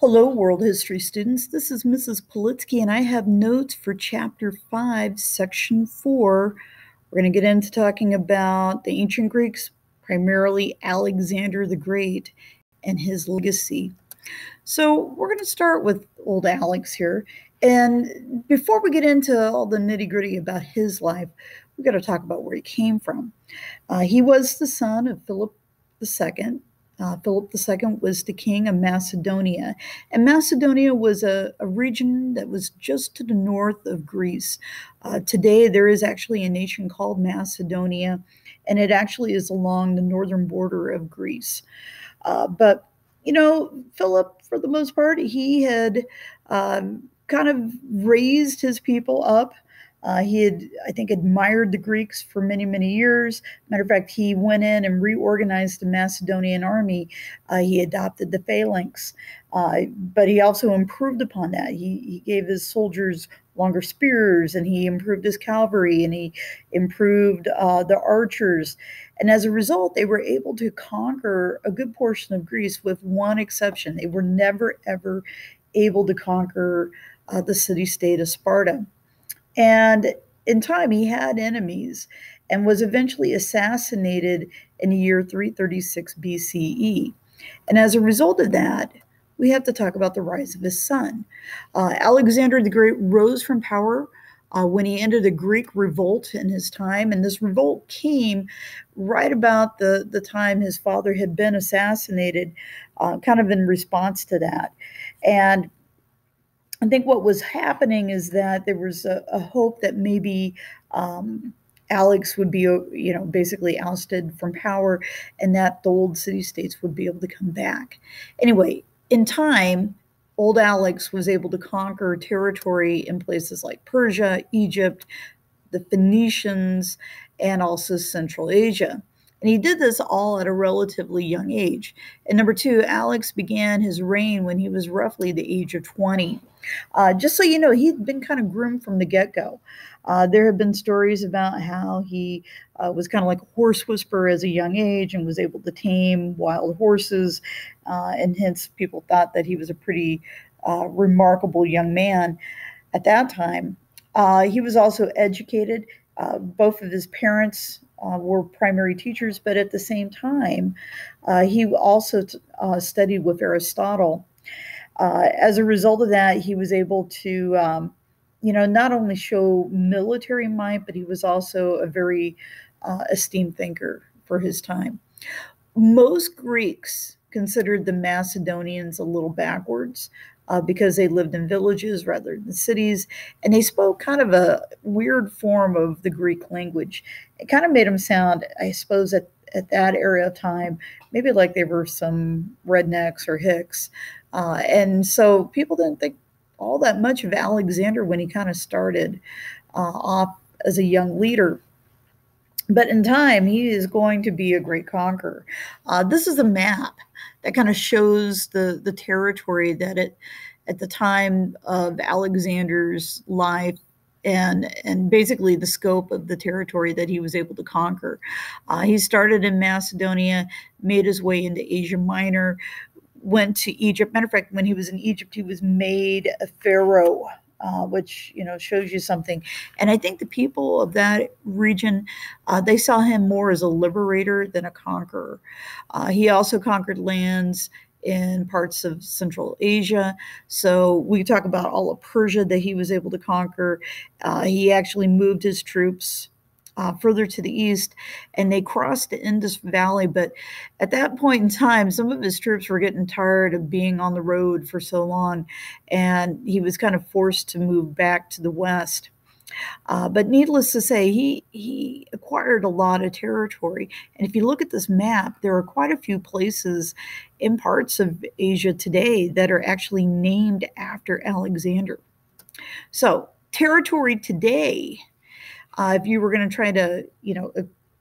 Hello, world history students. This is Mrs. Politsky, and I have notes for Chapter 5, Section 4. We're going to get into talking about the ancient Greeks, primarily Alexander the Great and his legacy. So we're going to start with old Alex here. And before we get into all the nitty-gritty about his life, we've got to talk about where he came from. He was the son of Philip II. Philip II was the king of Macedonia, and Macedonia was a region that was just to the north of Greece. Today, there is actually a nation called Macedonia, and it actually is along the northern border of Greece. But Philip, for the most part, he had kind of raised his people up. He had, I think, admired the Greeks for many, many years. Matter of fact, he went in and reorganized the Macedonian army. He adopted the phalanx, but he also improved upon that. He gave his soldiers longer spears, and he improved his cavalry, and he improved the archers. And as a result, they were able to conquer a good portion of Greece with one exception. They were never, ever able to conquer the city-state of Sparta. And in time, he had enemies and was eventually assassinated in the year 336 BCE. And as a result of that, we have to talk about the rise of his son. Alexander the Great rose from power when he ended a Greek revolt in his time. And this revolt came right about the time his father had been assassinated, kind of in response to that. And I think what was happening is that there was a hope that maybe Alex would be, basically ousted from power, and that the old city-states would be able to come back. Anyway, in time, old Alex was able to conquer territory in places like Persia, Egypt, the Phoenicians, and also Central Asia. And he did this all at a relatively young age. And number two, Alex began his reign when he was roughly the age of 20. Just so you know, he'd been kind of groomed from the get-go. There have been stories about how he was kind of like a horse whisperer as a young age and was able to tame wild horses, and hence people thought that he was a pretty remarkable young man at that time. He was also educated. Both of his parents were primary teachers, but at the same time, he also studied with Aristotle. As a result of that, he was able to, not only show military might, but he was also a very esteemed thinker for his time. Most Greeks considered the Macedonians a little backwards because they lived in villages rather than cities, and they spoke kind of a weird form of the Greek language. It kind of made them sound, I suppose, at that era of time, maybe like they were some rednecks or hicks. And so people didn't think all that much of Alexander when he kind of started off as a young leader. But in time, he is going to be a great conqueror. This is a map that kind of shows the territory that at the time of Alexander's life, and basically the scope of the territory that he was able to conquer. He started in Macedonia, made his way into Asia Minor, went to Egypt. Matter of fact, when he was in Egypt, he was made a pharaoh, which shows you something. And I think the people of that region, they saw him more as a liberator than a conqueror. He also conquered lands in parts of Central Asia. So we talk about all of Persia that he was able to conquer. He actually moved his troops further to the east, and they crossed the Indus Valley. But at that point in time, some of his troops were getting tired of being on the road for so long, and he was kind of forced to move back to the west. But needless to say, he acquired a lot of territory. And if you look at this map, there are quite a few places in parts of Asia today that are actually named after Alexander. So territory today, if you were going to try to,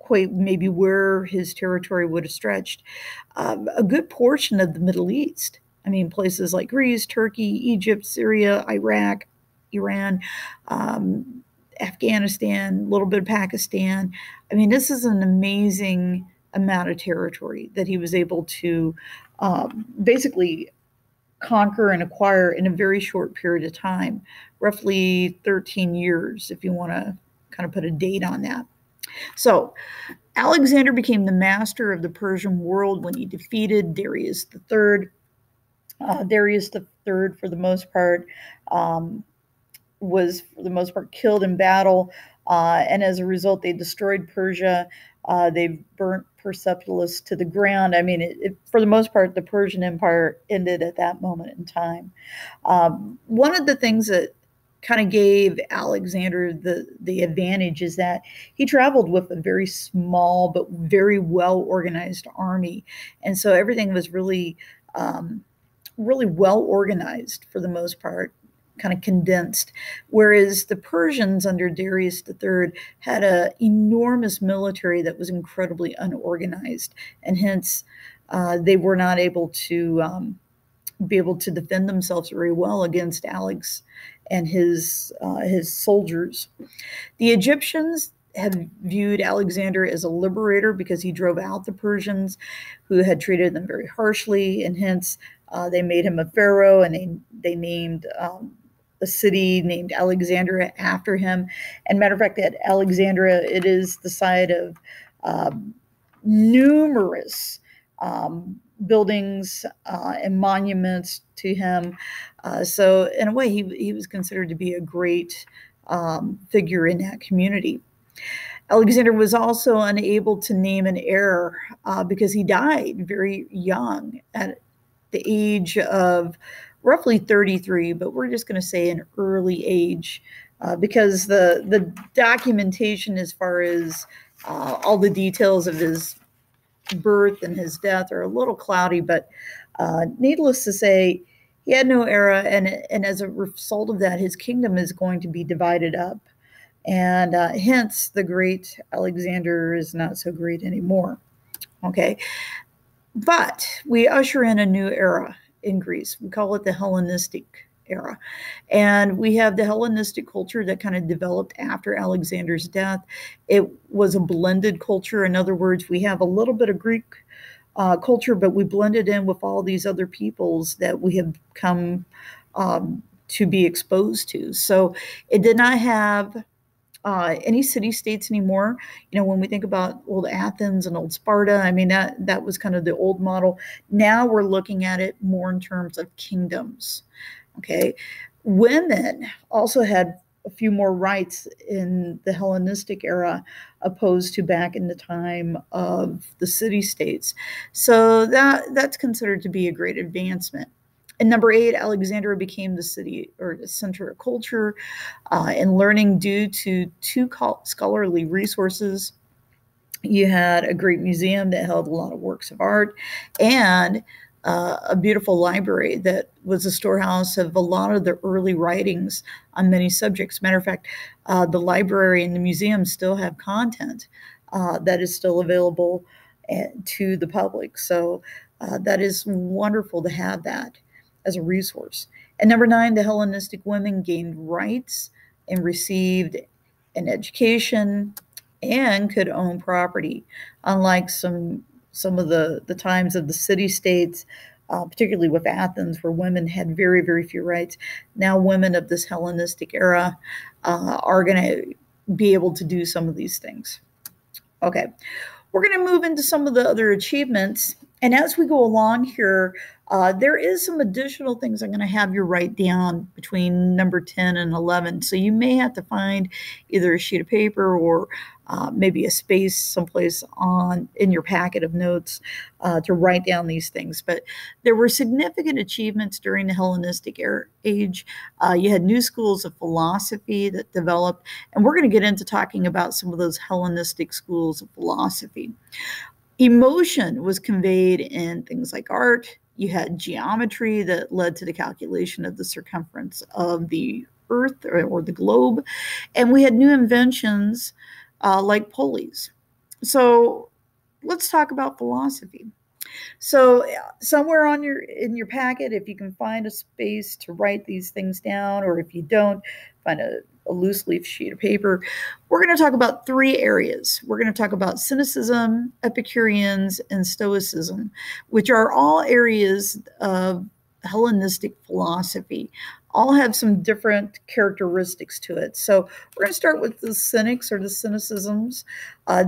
equate maybe where his territory would have stretched, a good portion of the Middle East. I mean, places like Greece, Turkey, Egypt, Syria, Iraq, Iran, Afghanistan, a little bit of Pakistan. I mean, this is an amazing amount of territory that he was able to basically conquer and acquire in a very short period of time, roughly 13 years, if you want to kind of put a date on that. So Alexander became the master of the Persian world when he defeated Darius III. Darius III, for the most part, was for the most part killed in battle, and as a result, they destroyed Persia. They burnt Persepolis to the ground. I mean, for the most part, the Persian Empire ended at that moment in time. One of the things that kind of gave Alexander the advantage is that he traveled with a very small but very well organized army, and so everything was really really well organized for the most part, kind of condensed. Whereas the Persians under Darius III had an enormous military that was incredibly unorganized, and hence they were not able to be able to defend themselves very well against Alex and his soldiers. The Egyptians had viewed Alexander as a liberator because he drove out the Persians, who had treated them very harshly, and hence they made him a pharaoh, and they named a city named Alexandria after him. And matter of fact, at Alexandria, it is the site of numerous buildings and monuments to him. So in a way, he was considered to be a great figure in that community. Alexander was also unable to name an heir because he died very young at the age of roughly 33, but we're just going to say an early age because the documentation as far as all the details of his birth and his death are a little cloudy, but needless to say, he had no heir, and as a result of that, his kingdom is going to be divided up. And hence, the great Alexander is not so great anymore. Okay. But we usher in a new era in Greece. We call it the Hellenistic era. And we have the Hellenistic culture that kind of developed after Alexander's death. It was a blended culture. In other words, we have a little bit of Greek culture, but we blended in with all these other peoples that we have come to be exposed to. So it did not have any city-states anymore. You know, when we think about old Athens and old Sparta, I mean, that was kind of the old model. Now we're looking at it more in terms of kingdoms, okay? Women also had a few more rights in the Hellenistic era opposed to back in the time of the city-states. So that's considered to be a great advancement. And number 8, Alexandria became the city or the center of culture and learning due to 2 scholarly resources. You had a great museum that held a lot of works of art and a beautiful library that was a storehouse of a lot of the early writings on many subjects. Matter of fact, the library and the museum still have content that is still available to the public. So that is wonderful to have that as a resource. And number 9, the Hellenistic women gained rights and received an education and could own property, unlike some of the times of the city-states, particularly with Athens, where women had very, very few rights. Now women of this Hellenistic era are going to be able to do some of these things. Okay, we're going to move into some of the other achievements. And as we go along here, there is some additional things I'm going to have you write down between number 10 and 11. So you may have to find either a sheet of paper or maybe a space someplace in your packet of notes to write down these things. But there were significant achievements during the Hellenistic age. You had new schools of philosophy that developed, and we're going to get into talking about some of those Hellenistic schools of philosophy. Emotion was conveyed in things like art. You had geometry that led to the calculation of the circumference of the Earth or the globe. And we had new inventions like pulleys. So let's talk about philosophy. So somewhere in your packet, if you can find a space to write these things down, or if you don't, find a loose leaf sheet of paper, we're going to talk about 3 areas. We're going to talk about Cynicism, Epicureans, and Stoicism, which are all areas of Hellenistic philosophy. All have some different characteristics to it. So we're going to start with the cynics or the cynicisms.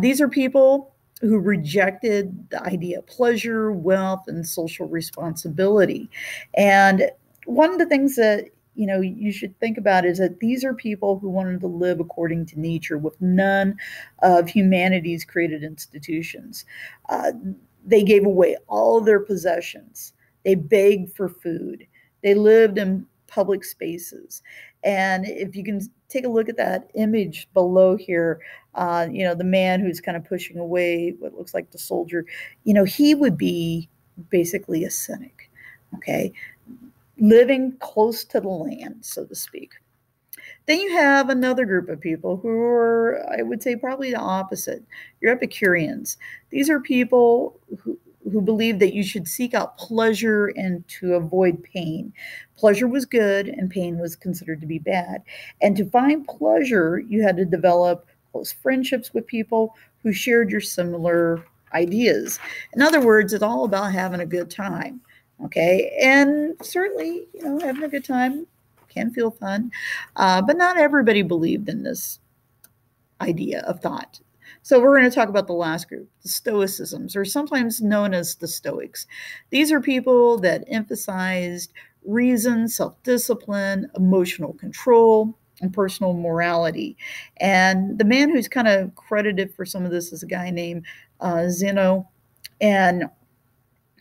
These are people who rejected the idea of pleasure, wealth, and social responsibility. And one of the things that you should think about is that these are people who wanted to live according to nature with none of humanity's created institutions. They gave away all their possessions. They begged for food. They lived in public spaces. And if you can take a look at that image below here, the man who's kind of pushing away what looks like the soldier, he would be basically a cynic, okay? Living close to the land, so to speak. Then you have another group of people who are, I would say, probably the opposite. Your Epicureans. These are people who believe that you should seek out pleasure and to avoid pain. Pleasure was good and pain was considered to be bad. And to find pleasure, you had to develop close friendships with people who shared your similar ideas. In other words, it's all about having a good time. Okay. And certainly, having a good time can feel fun. But not everybody believed in this idea of thought. So we're going to talk about the last group, the Stoicisms, or sometimes known as the Stoics. These are people that emphasized reason, self-discipline, emotional control, and personal morality. And the man who's kind of credited for some of this is a guy named Zeno. And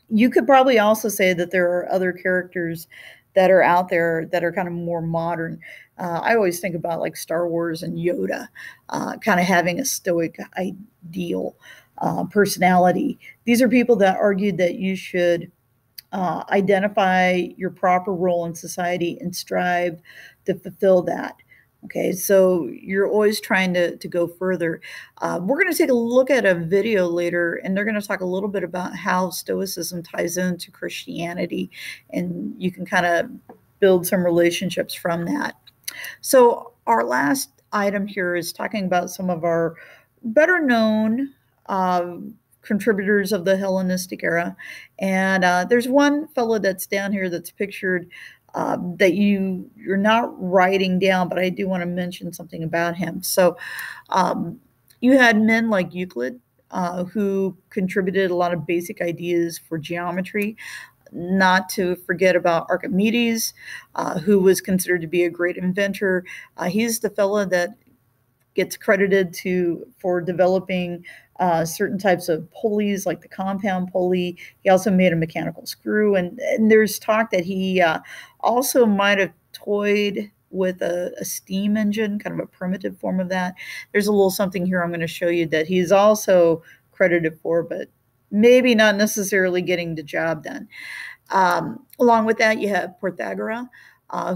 you could probably also say that there are other characters that are out there that are kind of more modern. I always think about like Star Wars and Yoda, kind of having a stoic ideal personality. These are people that argued that you should identify your proper role in society and strive to fulfill that. Okay, so you're always trying to go further. We're going to take a look at a video later, and they're going to talk a little bit about how Stoicism ties into Christianity, and you can kind of build some relationships from that. So our last item here is talking about some of our better known contributors of the Hellenistic era. And there's one fellow that's down here that's pictured that you're not writing down, but I do want to mention something about him. So you had men like Euclid, who contributed a lot of basic ideas for geometry. Not to forget about Archimedes, who was considered to be a great inventor. He's the fellow that gets credited for developing certain types of pulleys, like the compound pulley. He also made a mechanical screw, and there's talk that he also might have toyed with a steam engine, kind of a primitive form of that. There's a little something here I'm going to show you that he's also credited for, but maybe not necessarily getting the job done. Along with that, you have Pythagoras,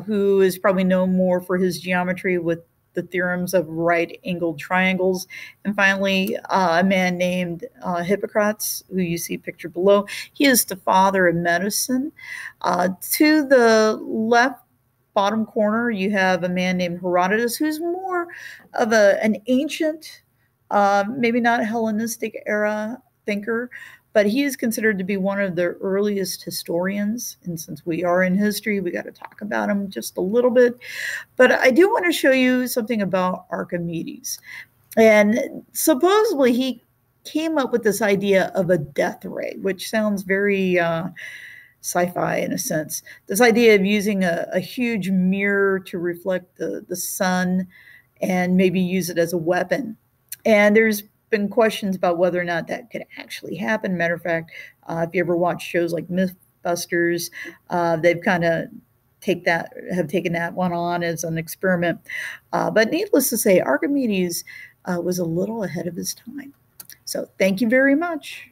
who is probably known more for his geometry with the theorems of right-angled triangles. And finally, a man named Hippocrates, who you see pictured below. He is the father of medicine. To the left bottom corner, you have a man named Herodotus, who's more of an ancient, maybe not Hellenistic era thinker, but he is considered to be one of the earliest historians. And since we are in history, we got to talk about him just a little bit. But I do want to show you something about Archimedes. And supposedly he came up with this idea of a death ray, which sounds very sci-fi in a sense. This idea of using a huge mirror to reflect the sun and maybe use it as a weapon. And there's been questions about whether or not that could actually happen. Matter of fact, if you ever watch shows like Mythbusters, they've kind of taken that one on as an experiment. But needless to say, Archimedes was a little ahead of his time. So thank you very much.